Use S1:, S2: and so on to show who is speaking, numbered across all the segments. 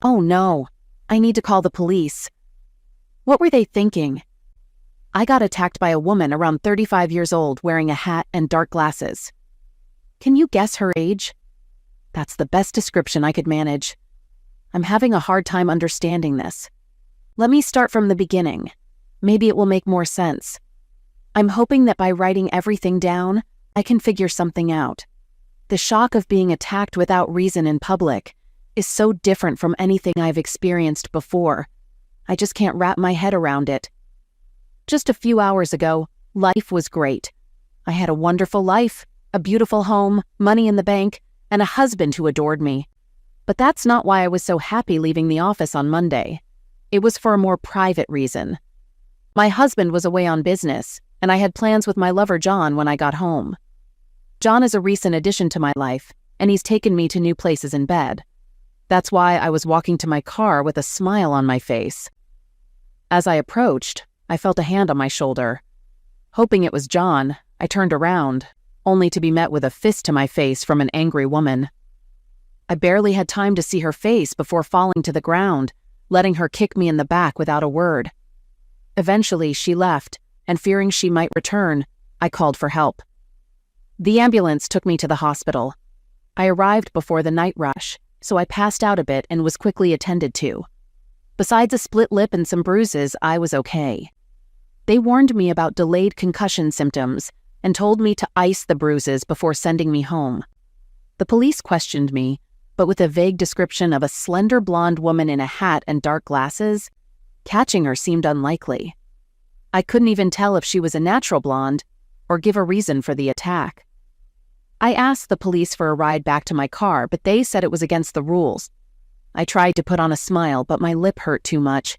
S1: Oh no, I need to call the police. What were they thinking? I got attacked by a woman around 35 years old wearing a hat and dark glasses. Can you guess her age? That's the best description I could manage. I'm having a hard time understanding this. Let me start from the beginning. Maybe it will make more sense. I'm hoping that by writing everything down, I can figure something out. The shock of being attacked without reason in public is so different from anything I've experienced before. I just can't wrap my head around it. Just a few hours ago, life was great. I had a wonderful life, a beautiful home, money in the bank, and a husband who adored me. But that's not why I was so happy leaving the office on Monday. It was for a more private reason. My husband was away on business, and I had plans with my lover John when I got home. John is a recent addition to my life, and he's taken me to new places in bed. That's why I was walking to my car with a smile on my face. As I approached, I felt a hand on my shoulder. Hoping it was John, I turned around, only to be met with a fist to my face from an angry woman. I barely had time to see her face before falling to the ground, letting her kick me in the back without a word. Eventually, she left, and fearing she might return, I called for help. The ambulance took me to the hospital. I arrived before the night rush, so I passed out a bit and was quickly attended to. Besides a split lip and some bruises, I was okay. They warned me about delayed concussion symptoms and told me to ice the bruises before sending me home. The police questioned me, but with a vague description of a slender blonde woman in a hat and dark glasses, catching her seemed unlikely. I couldn't even tell if she was a natural blonde or give a reason for the attack. I asked the police for a ride back to my car, but they said it was against the rules. I tried to put on a smile, but my lip hurt too much.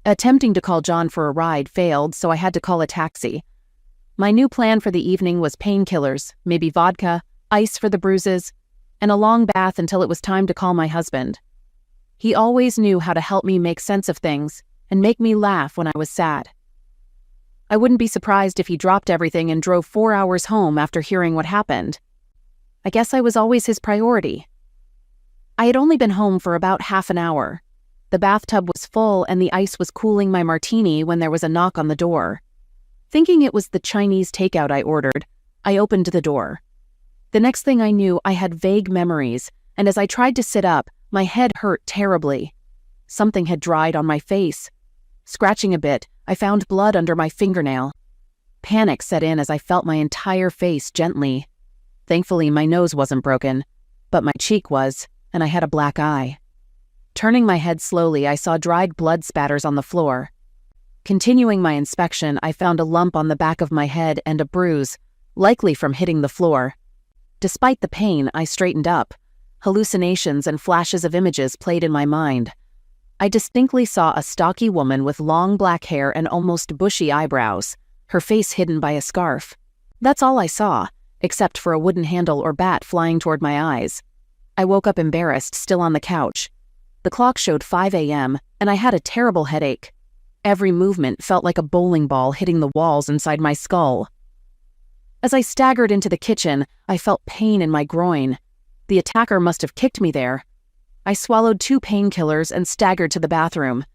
S1: Attempting to call John for a ride failed, so I had to call a taxi. My new plan for the evening was painkillers, maybe vodka, ice for the bruises, and a long bath until it was time to call my husband. He always knew how to help me make sense of things and make me laugh when I was sad. I wouldn't be surprised if he dropped everything and drove 4 hours home after hearing what happened. I guess I was always his priority. I had only been home for about half an hour. The bathtub was full and the ice was cooling my martini when there was a knock on the door. Thinking it was the Chinese takeout I ordered, I opened the door. The next thing I knew, I had vague memories, and as I tried to sit up, my head hurt terribly. Something had dried on my face. Scratching a bit, I found blood under my fingernail. Panic set in as I felt my entire face gently. Thankfully, my nose wasn't broken, but my cheek was, and I had a black eye. Turning my head slowly, I saw dried blood spatters on the floor. Continuing my inspection, I found a lump on the back of my head and a bruise, likely from hitting the floor. Despite the pain, I straightened up. Hallucinations and flashes of images played in my mind. I distinctly saw a stocky woman with long black hair and almost bushy eyebrows, her face hidden by a scarf. That's all I saw, except for a wooden handle or bat flying toward my eyes. I woke up embarrassed, still on the couch. The clock showed 5 a.m., and I had a terrible headache. Every movement felt like a bowling ball hitting the walls inside my skull. As I staggered into the kitchen, I felt pain in my groin. The attacker must have kicked me there. I swallowed 2 painkillers and staggered to the bathroom.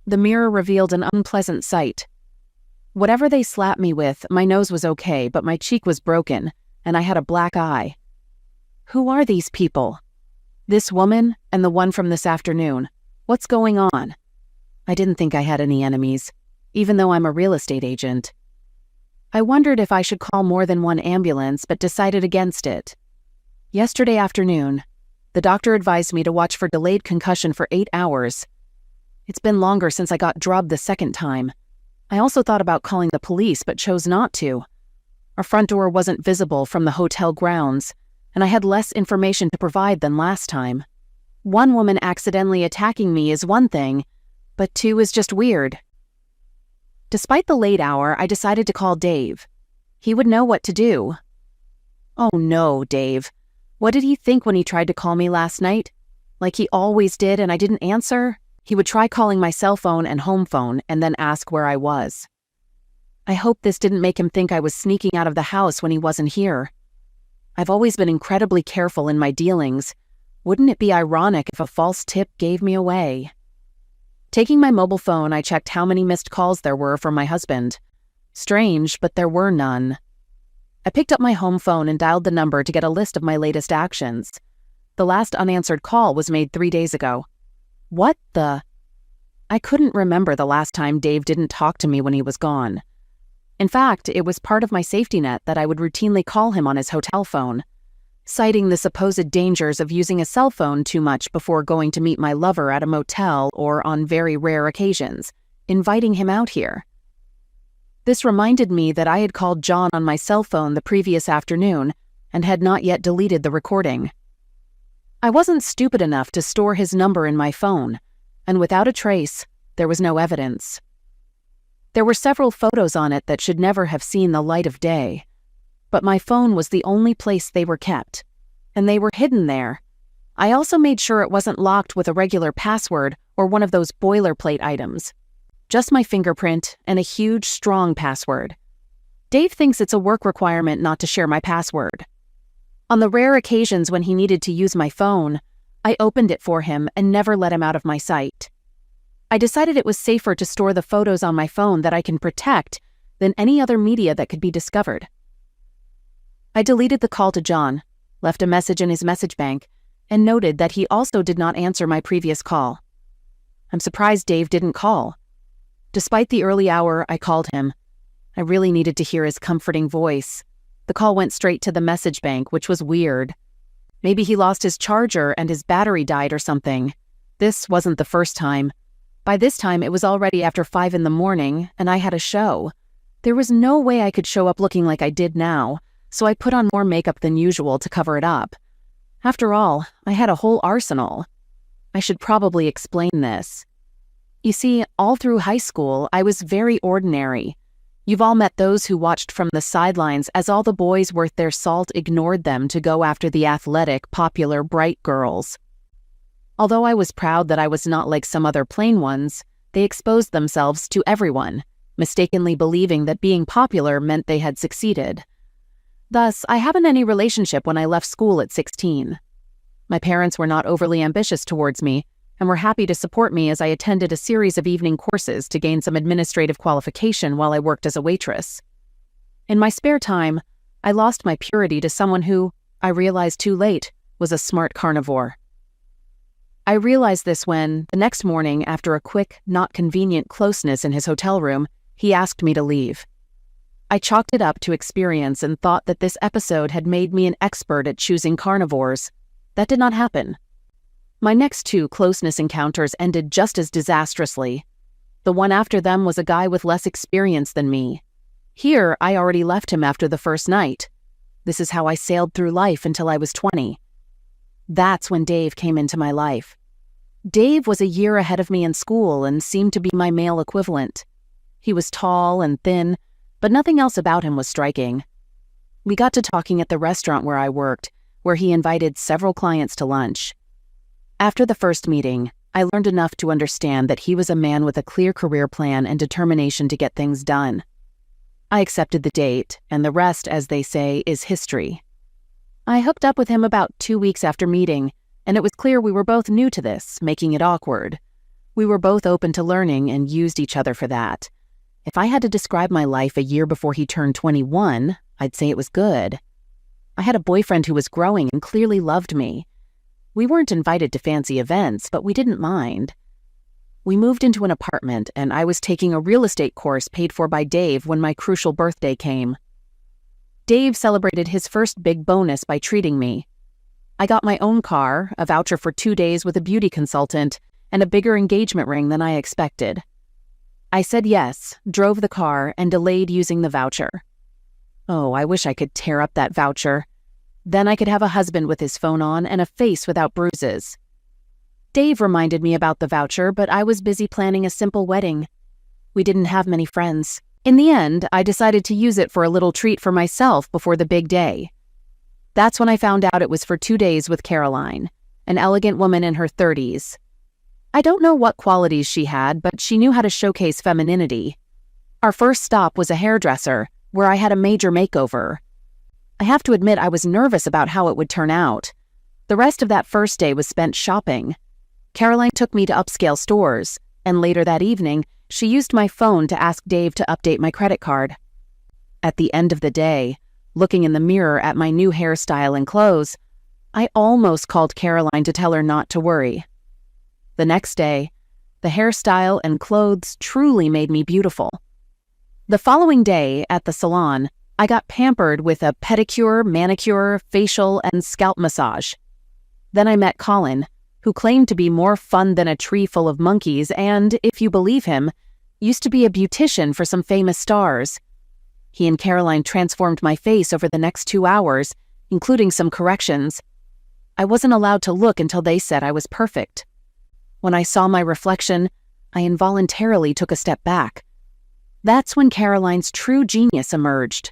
S1: The mirror revealed an unpleasant sight. Whatever they slapped me with, my nose was okay, but my cheek was broken, and I had a black eye. Who are these people? This woman and the one from this afternoon. What's going on? I didn't think I had any enemies, even though I'm a real estate agent. I wondered if I should call more than one ambulance, but decided against it. Yesterday afternoon, the doctor advised me to watch for delayed concussion for 8 hours. It's been longer since I got drubbed the second time. I also thought about calling the police, but chose not to. Our front door wasn't visible from the hotel grounds, and I had less information to provide than last time. One woman accidentally attacking me is one thing, but 2 is just weird. Despite the late hour, I decided to call Dave. He would know what to do. Oh no, Dave. What did he think when he tried to call me last night? Like he always did and I didn't answer? He would try calling my cell phone and home phone and then ask where I was. I hope this didn't make him think I was sneaking out of the house when he wasn't here. I've always been incredibly careful in my dealings, Wouldn't it be ironic if a false tip gave me away? Taking my mobile phone, I checked how many missed calls there were from my husband. Strange, but there were none. I picked up my home phone and dialed the number to get a list of my latest actions. The last unanswered call was made 3 days ago. What the? I couldn't remember the last time Dave didn't talk to me when he was gone. In fact, it was part of my safety net that I would routinely call him on his hotel phone, citing the supposed dangers of using a cell phone too much before going to meet my lover at a motel or on very rare occasions, inviting him out here. This reminded me that I had called John on my cell phone the previous afternoon and had not yet deleted the recording. I wasn't stupid enough to store his number in my phone, and without a trace, there was no evidence. There were several photos on it that should never have seen the light of day, but my phone was the only place they were kept, and they were hidden there. I also made sure it wasn't locked with a regular password or one of those boilerplate items. Just my fingerprint and a huge, strong password. Dave thinks it's a work requirement not to share my password. On the rare occasions when he needed to use my phone, I opened it for him and never let him out of my sight. I decided it was safer to store the photos on my phone that I can protect than any other media that could be discovered. I deleted the call to John, left a message in his message bank, and noted that he also did not answer my previous call. I'm surprised Dave didn't call. Despite the early hour, I called him. I really needed to hear his comforting voice. The call went straight to the message bank, which was weird. Maybe he lost his charger and his battery died or something. This wasn't the first time. By this time, it was already after 5 a.m, and I had a show. There was no way I could show up looking like I did now, so I put on more makeup than usual to cover it up. After all, I had a whole arsenal. I should probably explain this. You see, all through high school, I was very ordinary. You've all met those who watched from the sidelines as all the boys worth their salt ignored them to go after the athletic, popular, bright girls. Although I was proud that I was not like some other plain ones, they exposed themselves to everyone, mistakenly believing that being popular meant they had succeeded. Thus, I haven't any relationship when I left school at 16. My parents were not overly ambitious towards me, and were happy to support me as I attended a series of evening courses to gain some administrative qualification while I worked as a waitress. In my spare time, I lost my purity to someone who, I realized too late, was a smart carnivore. I realized this when, the next morning, after a quick, not convenient closeness in his hotel room, he asked me to leave. I chalked it up to experience and thought that this episode had made me an expert at choosing carnivores. That did not happen. My next 2 closeness encounters ended just as disastrously. The one after them was a guy with less experience than me. Here, I already left him after the first night. This is how I sailed through life until I was 20. That's when Dave came into my life. Dave was a year ahead of me in school and seemed to be my male equivalent. He was tall and thin, but nothing else about him was striking. We got to talking at the restaurant where I worked, where he invited several clients to lunch. After the first meeting, I learned enough to understand that he was a man with a clear career plan and determination to get things done. I accepted the date, and the rest, as they say, is history. I hooked up with him about 2 weeks after meeting, and it was clear we were both new to this, making it awkward. We were both open to learning and used each other for that. If I had to describe my life a year before he turned 21, I'd say it was good. I had a boyfriend who was growing and clearly loved me. We weren't invited to fancy events, but we didn't mind. We moved into an apartment, and I was taking a real estate course paid for by Dave when my crucial birthday came. Dave celebrated his first big bonus by treating me. I got my own car, a voucher for 2 days with a beauty consultant, and a bigger engagement ring than I expected. I said yes, drove the car, and delayed using the voucher. Oh, I wish I could tear up that voucher. Then I could have a husband with his phone on and a face without bruises. Dave reminded me about the voucher, but I was busy planning a simple wedding. We didn't have many friends. In the end, I decided to use it for a little treat for myself before the big day. That's when I found out it was for 2 days with Caroline, an elegant woman in her 30s. I don't know what qualities she had, but she knew how to showcase femininity. Our first stop was a hairdresser, where I had a major makeover. I have to admit I was nervous about how it would turn out. The rest of that first day was spent shopping. Caroline took me to upscale stores, and later that evening, she used my phone to ask Dave to update my credit card. At the end of the day, looking in the mirror at my new hairstyle and clothes, I almost called Caroline to tell her not to worry. The next day, the hairstyle and clothes truly made me beautiful. The following day, at the salon, I got pampered with a pedicure, manicure, facial, and scalp massage. Then I met Colin, who claimed to be more fun than a tree full of monkeys and, if you believe him, used to be a beautician for some famous stars. He and Caroline transformed my face over the next 2 hours, including some corrections. I wasn't allowed to look until they said I was perfect. When I saw my reflection, I involuntarily took a step back. That's when Caroline's true genius emerged.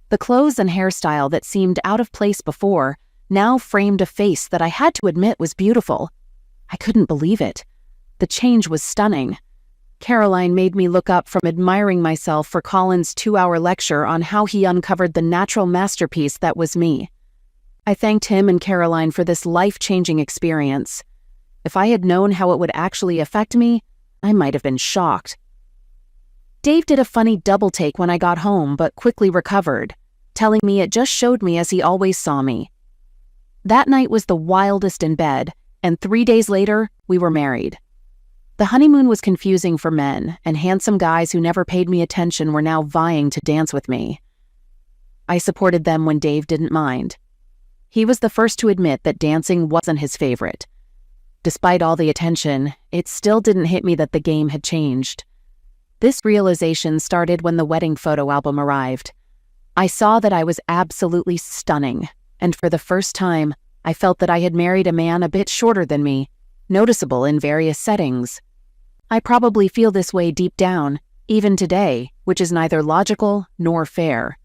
S1: The clothes and hairstyle that seemed out of place before now framed a face that I had to admit was beautiful. I couldn't believe it. The change was stunning. Caroline made me look up from admiring myself for Colin's 2-hour lecture on how he uncovered the natural masterpiece that was me. I thanked him and Caroline for this life-changing experience. If I had known how it would actually affect me, I might have been shocked. Dave did a funny double take when I got home, but quickly recovered, telling me it just showed me as he always saw me. That night was the wildest in bed, and 3 days later, we were married. The honeymoon was confusing for men, and handsome guys who never paid me attention were now vying to dance with me. I supported them when Dave didn't mind. He was the first to admit that dancing wasn't his favorite. Despite all the attention, it still didn't hit me that the game had changed. This realization started when the wedding photo album arrived. I saw that I was absolutely stunning, and for the first time, I felt that I had married a man a bit shorter than me, noticeable in various settings. I probably feel this way deep down, even today, which is neither logical nor fair.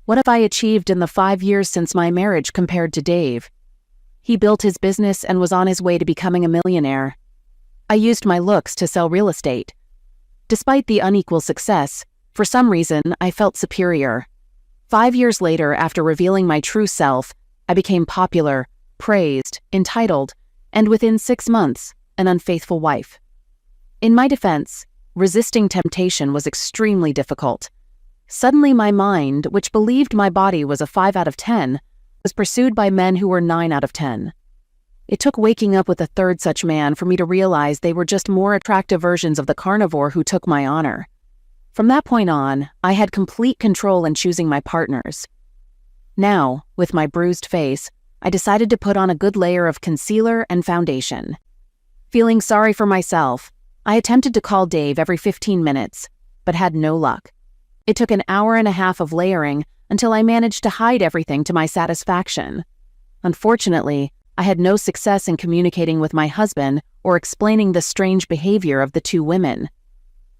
S1: What have I achieved in the 5 years since my marriage compared to Dave? He built his business and was on his way to becoming a millionaire. I used my looks to sell real estate. Despite the unequal success, for some reason, I felt superior. 5 years later, after revealing my true self, I became popular, praised, entitled, and within 6 months, an unfaithful wife. In my defense, resisting temptation was extremely difficult. Suddenly my mind, which believed my body was a 5 out of 10, was pursued by men who were 9 out of 10. It took waking up with a third such man for me to realize they were just more attractive versions of the carnivore who took my honor. From that point on, I had complete control in choosing my partners. Now, with my bruised face, I decided to put on a good layer of concealer and foundation. Feeling sorry for myself, I attempted to call Dave every 15 minutes, but had no luck. It took an hour and a half of layering until I managed to hide everything to my satisfaction. Unfortunately, I had no success in communicating with my husband or explaining the strange behavior of the two women.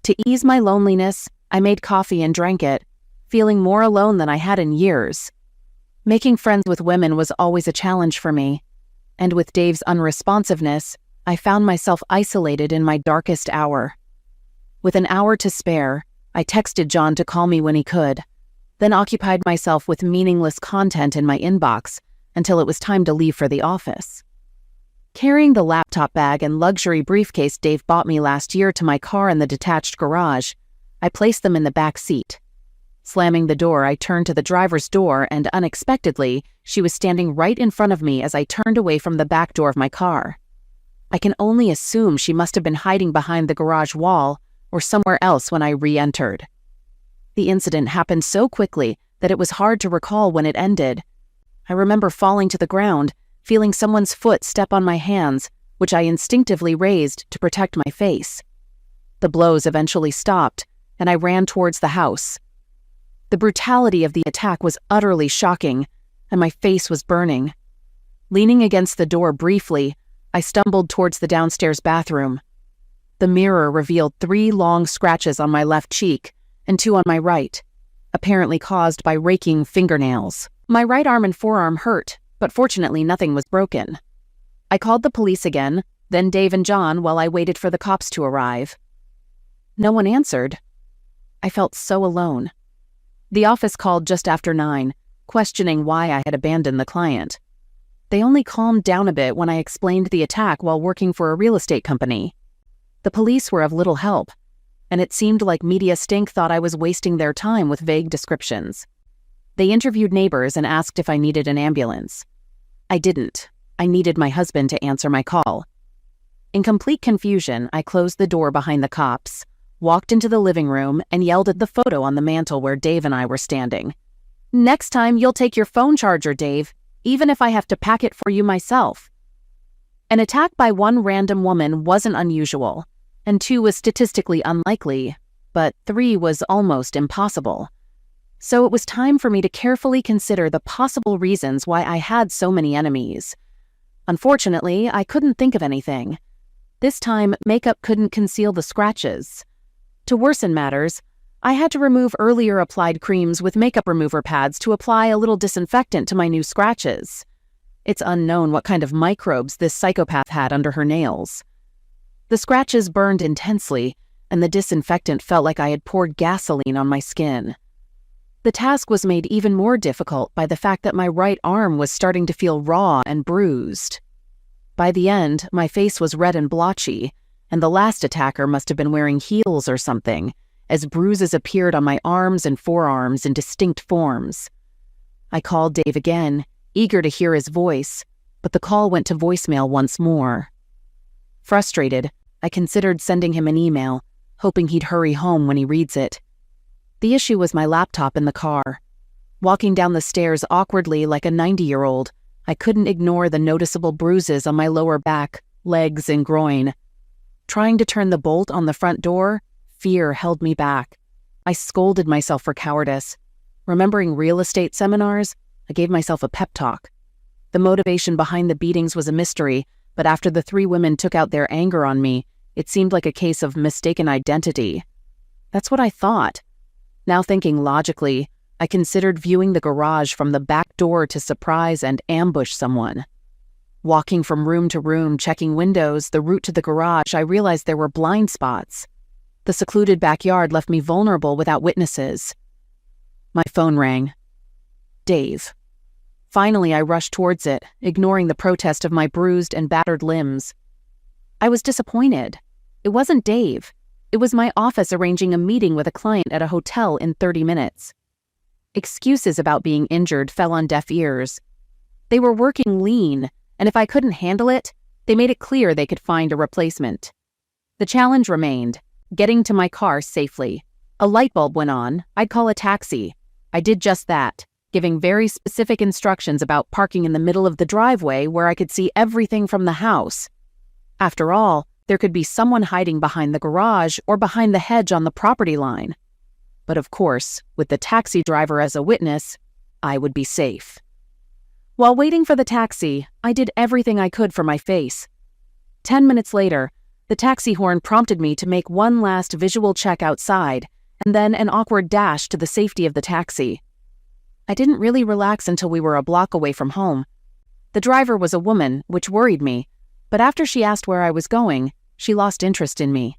S1: To ease my loneliness, I made coffee and drank it, feeling more alone than I had in years. Making friends with women was always a challenge for me, and with Dave's unresponsiveness, I found myself isolated in my darkest hour. With an hour to spare, I texted John to call me when he could, then occupied myself with meaningless content in my inbox until it was time to leave for the office. Carrying the laptop bag and luxury briefcase Dave bought me last year to my car in the detached garage, I placed them in the back seat. Slamming the door, I turned to the driver's door and unexpectedly, she was standing right in front of me as I turned away from the back door of my car. I can only assume she must have been hiding behind the garage wall or somewhere else when I re-entered. The incident happened so quickly that it was hard to recall when it ended. I remember falling to the ground, feeling someone's foot step on my hands, which I instinctively raised to protect my face. The blows eventually stopped, and I ran towards the house. The brutality of the attack was utterly shocking, and my face was burning. Leaning against the door briefly, I stumbled towards the downstairs bathroom. The mirror revealed 3 long scratches on my left cheek and 2 on my right, apparently caused by raking fingernails. My right arm and forearm hurt, but fortunately nothing was broken. I called the police again, then Dave and John while I waited for the cops to arrive. No one answered. I felt so alone. The office called just after 9, questioning why I had abandoned the client. They only calmed down a bit when I explained the attack while working for a real estate company. The police were of little help, and it seemed like media stink thought I was wasting their time with vague descriptions. They interviewed neighbors and asked if I needed an ambulance. I didn't. I needed my husband to answer my call. In complete confusion, I closed the door behind the cops, walked into the living room, and yelled at the photo on the mantel where Dave and I were standing. "Next time, you'll take your phone charger, Dave, even if I have to pack it for you myself." An attack by one random woman wasn't unusual, and 2 was statistically unlikely, but 3 was almost impossible. So it was time for me to carefully consider the possible reasons why I had so many enemies. Unfortunately, I couldn't think of anything. This time, makeup couldn't conceal the scratches. To worsen matters, I had to remove earlier applied creams with makeup remover pads to apply a little disinfectant to my new scratches. It's unknown what kind of microbes this psychopath had under her nails. The scratches burned intensely, and the disinfectant felt like I had poured gasoline on my skin. The task was made even more difficult by the fact that my right arm was starting to feel raw and bruised. By the end, my face was red and blotchy, and the last attacker must have been wearing heels or something, as bruises appeared on my arms and forearms in distinct forms. I called Dave again, eager to hear his voice, but the call went to voicemail once more. Frustrated, I considered sending him an email, hoping he'd hurry home when he reads it. The issue was my laptop in the car. Walking down the stairs awkwardly like a 90-year-old, I couldn't ignore the noticeable bruises on my lower back, legs, and groin. Trying to turn the bolt on the front door, fear held me back. I scolded myself for cowardice. Remembering real estate seminars, I gave myself a pep talk. The motivation behind the beatings was a mystery, but after the 3 women took out their anger on me, it seemed like a case of mistaken identity. That's what I thought. Now thinking logically, I considered viewing the garage from the back door to surprise and ambush someone. Walking from room to room, checking windows, the route to the garage, I realized there were blind spots. The secluded backyard left me vulnerable without witnesses. My phone rang. Dave. Finally, I rushed towards it, ignoring the protest of my bruised and battered limbs. I was disappointed. It wasn't Dave. It was my office arranging a meeting with a client at a hotel in 30 minutes. Excuses about being injured fell on deaf ears. They were working lean, and if I couldn't handle it, they made it clear they could find a replacement. The challenge remained, getting to my car safely. A light bulb went on. I'd call a taxi. I did just that, giving very specific instructions about parking in the middle of the driveway where I could see everything from the house. After all, there could be someone hiding behind the garage or behind the hedge on the property line. But of course, with the taxi driver as a witness, I would be safe. While waiting for the taxi, I did everything I could for my face. 10 minutes later, the taxi horn prompted me to make one last visual check outside, and then an awkward dash to the safety of the taxi. I didn't really relax until we were a block away from home. The driver was a woman, which worried me, but after she asked where I was going, she lost interest in me.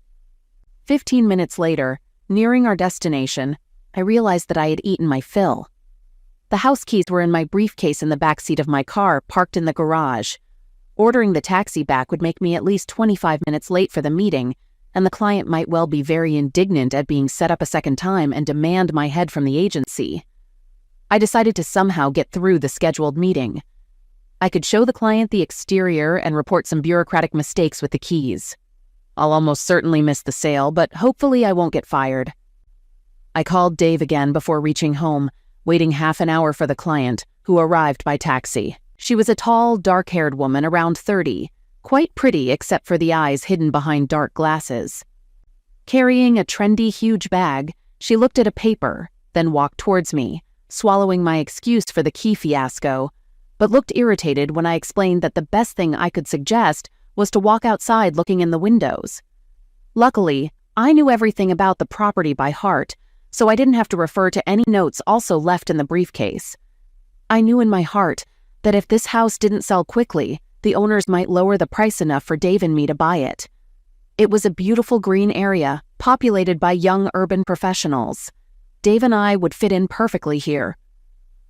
S1: 15 minutes later, nearing our destination, I realized that I had eaten my fill. The house keys were in my briefcase in the back seat of my car, parked in the garage. Ordering the taxi back would make me at least 25 minutes late for the meeting, and the client might well be very indignant at being set up a second time and demand my head from the agency. I decided to somehow get through the scheduled meeting. I could show the client the exterior and report some bureaucratic mistakes with the keys. I'll almost certainly miss the sale, but hopefully I won't get fired. I called Dave again before reaching home, waiting half an hour for the client, who arrived by taxi. She was a tall, dark-haired woman around 30, quite pretty except for the eyes hidden behind dark glasses. Carrying a trendy, huge bag, she looked at a paper, then walked towards me, swallowing my excuse for the key fiasco, but looked irritated when I explained that the best thing I could suggest was to walk outside looking in the windows. Luckily, I knew everything about the property by heart, so I didn't have to refer to any notes also left in the briefcase. I knew in my heart that if this house didn't sell quickly, the owners might lower the price enough for Dave and me to buy it. It was a beautiful green area, populated by young urban professionals. Dave and I would fit in perfectly here.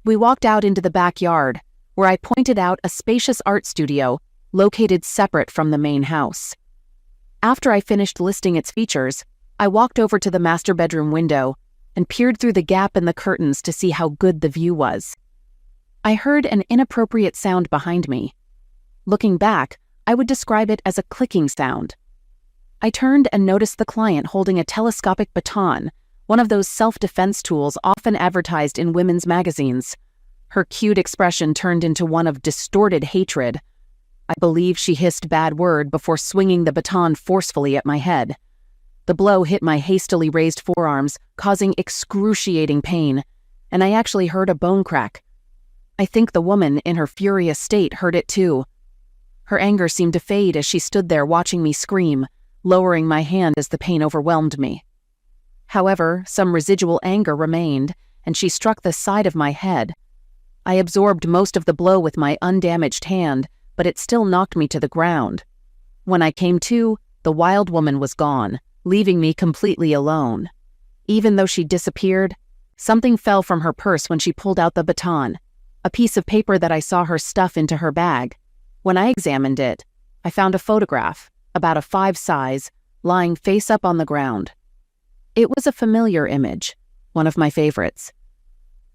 S1: We walked out into the backyard, where I pointed out a spacious art studio located separate from the main house. After I finished listing its features, I walked over to the master bedroom window and peered through the gap in the curtains to see how good the view was. I heard an inappropriate sound behind me. Looking back, I would describe it as a clicking sound. I turned and noticed the client holding a telescopic baton, one of those self-defense tools often advertised in women's magazines. Her cute expression turned into one of distorted hatred. I believe she hissed a bad word before swinging the baton forcefully at my head. The blow hit my hastily raised forearms, causing excruciating pain, and I actually heard a bone crack. I think the woman, in her furious state, heard it too. Her anger seemed to fade as she stood there watching me scream, lowering my hand as the pain overwhelmed me. However, some residual anger remained, and she struck the side of my head. I absorbed most of the blow with my undamaged hand, but it still knocked me to the ground. When I came to, the wild woman was gone, leaving me completely alone. Even though she disappeared, something fell from her purse when she pulled out the baton, a piece of paper that I saw her stuff into her bag. When I examined it, I found a photograph, about a 5 size, lying face up on the ground. It was a familiar image, one of my favorites.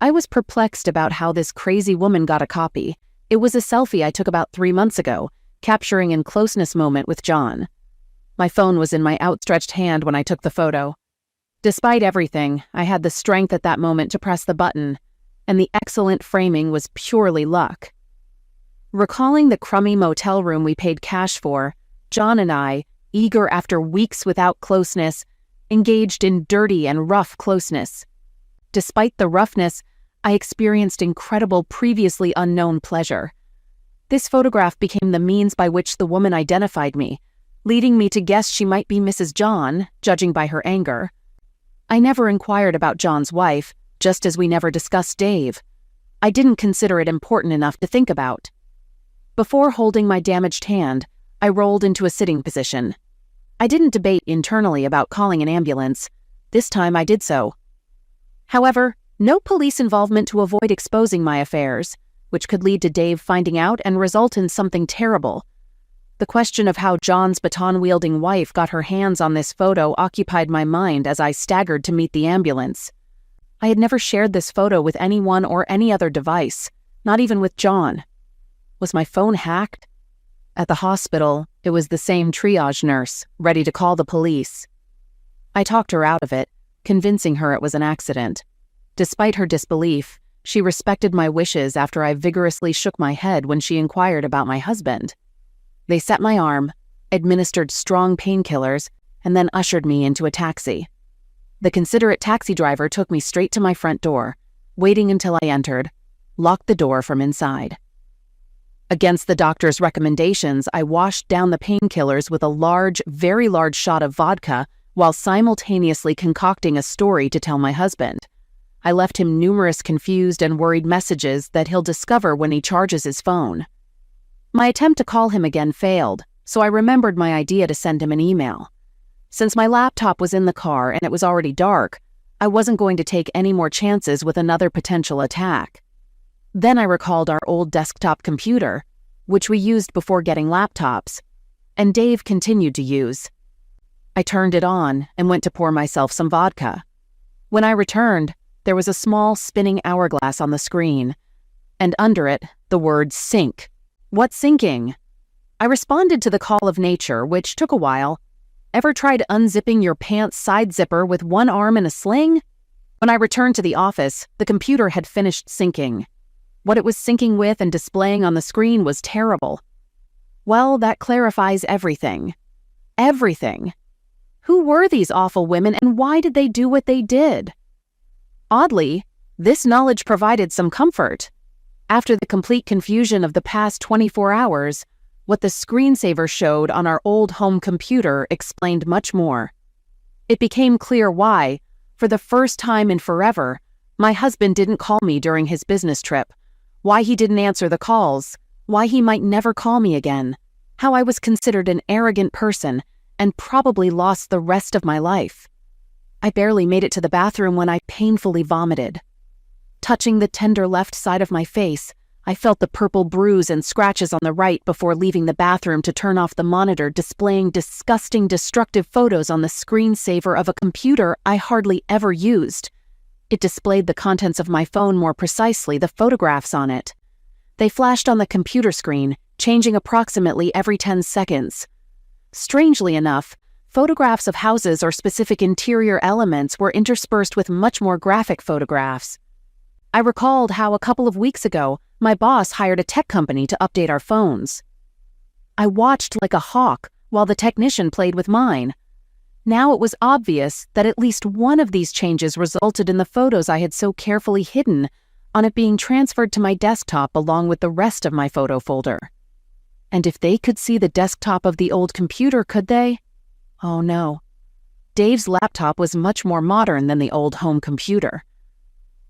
S1: I was perplexed about how this crazy woman got a copy. It was a selfie I took about 3 months ago, capturing in closeness moment with John. My phone was in my outstretched hand when I took the photo. Despite everything, I had the strength at that moment to press the button, and the excellent framing was purely luck. Recalling the crummy motel room we paid cash for, John and I, eager after weeks without closeness, engaged in dirty and rough closeness. Despite the roughness, I experienced incredible previously unknown pleasure. This photograph became the means by which the woman identified me, leading me to guess she might be Mrs. John, judging by her anger. I never inquired about John's wife, just as we never discussed Dave. I didn't consider it important enough to think about. Before holding my damaged hand, I rolled into a sitting position. I didn't debate internally about calling an ambulance. This time I did so. However, no police involvement to avoid exposing my affairs, which could lead to Dave finding out and result in something terrible. The question of how John's baton-wielding wife got her hands on this photo occupied my mind as I staggered to meet the ambulance. I had never shared this photo with anyone or any other device, not even with John. Was my phone hacked? At the hospital, it was the same triage nurse, ready to call the police. I talked her out of it, convincing her it was an accident. Despite her disbelief, she respected my wishes after I vigorously shook my head when she inquired about my husband. They set my arm, administered strong painkillers, and then ushered me into a taxi. The considerate taxi driver took me straight to my front door, waiting until I entered, locked the door from inside. Against the doctor's recommendations, I washed down the painkillers with a large, very large shot of vodka while simultaneously concocting a story to tell my husband. I left him numerous confused and worried messages that he'll discover when he charges his phone. My attempt to call him again failed, so I remembered my idea to send him an email. Since my laptop was in the car and it was already dark, I wasn't going to take any more chances with another potential attack. Then I recalled our old desktop computer, which we used before getting laptops, and Dave continued to use. I turned it on and went to pour myself some vodka. When I returned, there was a small spinning hourglass on the screen, and under it, the word sink. What's sinking? I responded to the call of nature, which took a while. Ever tried unzipping your pants side zipper with one arm in a sling? When I returned to the office, the computer had finished syncing. What it was syncing with and displaying on the screen was terrible. Well, that clarifies everything. Everything. Who were these awful women and why did they do what they did? Oddly, this knowledge provided some comfort. After the complete confusion of the past 24 hours, what the screensaver showed on our old home computer explained much more. It became clear why, for the first time in forever, my husband didn't call me during his business trip, why he didn't answer the calls, why he might never call me again, how I was considered an arrogant person and probably lost the rest of my life. I barely made it to the bathroom when I painfully vomited. Touching the tender left side of my face, I felt the purple bruise and scratches on the right before leaving the bathroom to turn off the monitor displaying disgusting, destructive photos on the screensaver of a computer I hardly ever used. It displayed the contents of my phone, more precisely, the photographs on it. They flashed on the computer screen, changing approximately every 10 seconds. Strangely enough, photographs of houses or specific interior elements were interspersed with much more graphic photographs. I recalled how a couple of weeks ago, my boss hired a tech company to update our phones. I watched like a hawk while the technician played with mine. Now it was obvious that at least one of these changes resulted in the photos I had so carefully hidden on it being transferred to my desktop along with the rest of my photo folder. And if they could see the desktop of the old computer, could they? Oh no. Dave's laptop was much more modern than the old home computer.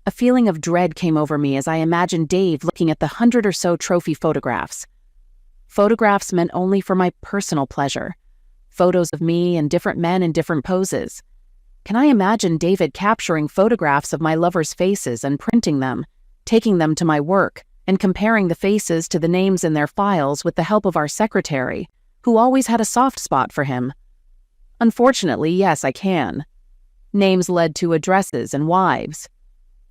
S1: A feeling of dread came over me as I imagined Dave looking at the 100 or so trophy photographs. Photographs meant only for my personal pleasure. Photos of me and different men in different poses. Can I imagine David capturing photographs of my lovers' faces and printing them, taking them to my work, and comparing the faces to the names in their files with the help of our secretary, who always had a soft spot for him? Unfortunately, yes, I can. Names led to addresses and wives.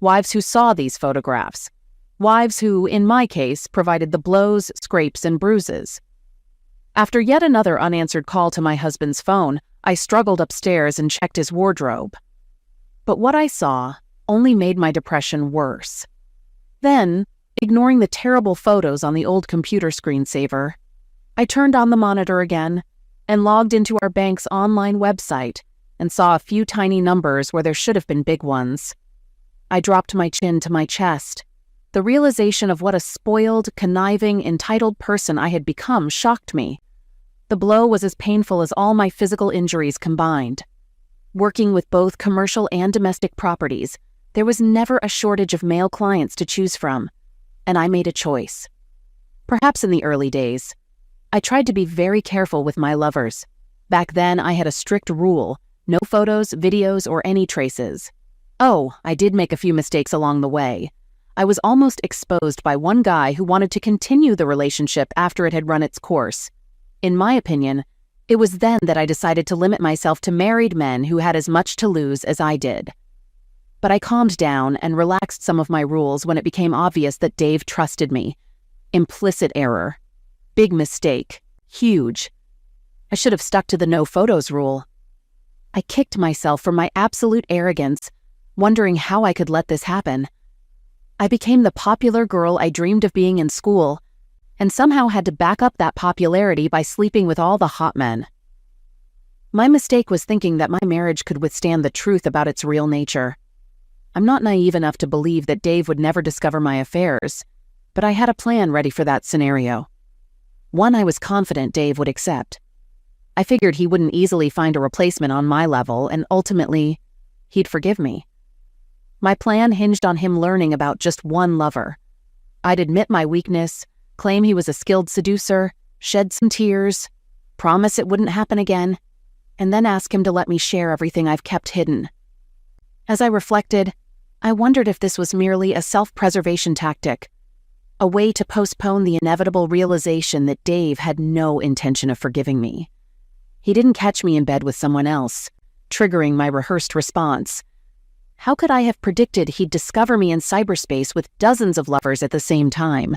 S1: Wives who saw these photographs. Wives who, in my case, provided the blows, scrapes, and bruises. After yet another unanswered call to my husband's phone, I struggled upstairs and checked his wardrobe. But what I saw only made my depression worse. Then, ignoring the terrible photos on the old computer screensaver, I turned on the monitor again and logged into our bank's online website and saw a few tiny numbers where there should have been big ones. I dropped my chin to my chest. The realization of what a spoiled, conniving, entitled person I had become shocked me. The blow was as painful as all my physical injuries combined. Working with both commercial and domestic properties, there was never a shortage of male clients to choose from, and I made a choice. Perhaps in the early days, I tried to be very careful with my lovers. Back then, I had a strict rule: no photos, videos, or any traces. Oh, I did make a few mistakes along the way. I was almost exposed by one guy who wanted to continue the relationship after it had run its course. In my opinion, it was then that I decided to limit myself to married men who had as much to lose as I did. But I calmed down and relaxed some of my rules when it became obvious that Dave trusted me. Implicit error. Big mistake. Huge. I should have stuck to the no photos rule. I kicked myself for my absolute arrogance, wondering how I could let this happen. I became the popular girl I dreamed of being in school, and somehow had to back up that popularity by sleeping with all the hot men. My mistake was thinking that my marriage could withstand the truth about its real nature. I'm not naive enough to believe that Dave would never discover my affairs, but I had a plan ready for that scenario. One I was confident Dave would accept. I figured he wouldn't easily find a replacement on my level, and ultimately, he'd forgive me. My plan hinged on him learning about just one lover. I'd admit my weakness, claim he was a skilled seducer, shed some tears, promise it wouldn't happen again, and then ask him to let me share everything I've kept hidden. As I reflected, I wondered if this was merely a self-preservation tactic, a way to postpone the inevitable realization that Dave had no intention of forgiving me. He didn't catch me in bed with someone else, triggering my rehearsed response. How could I have predicted he'd discover me in cyberspace with dozens of lovers at the same time?